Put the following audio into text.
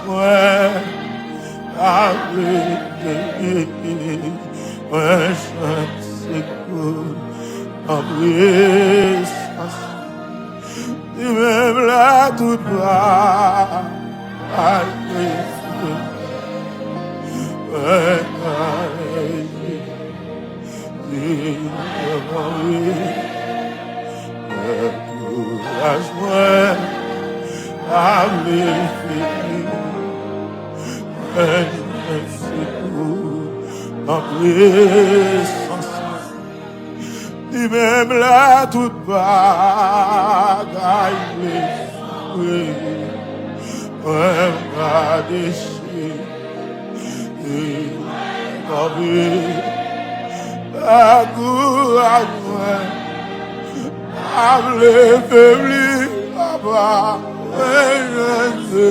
ouais, avec ouais, je sais que après ça, et même là tout va, avec ouais, courage, ouais, avec en présence, et même là toute bagaille, ouais, va déchirer, la courage, avec febli, papa, ouais, je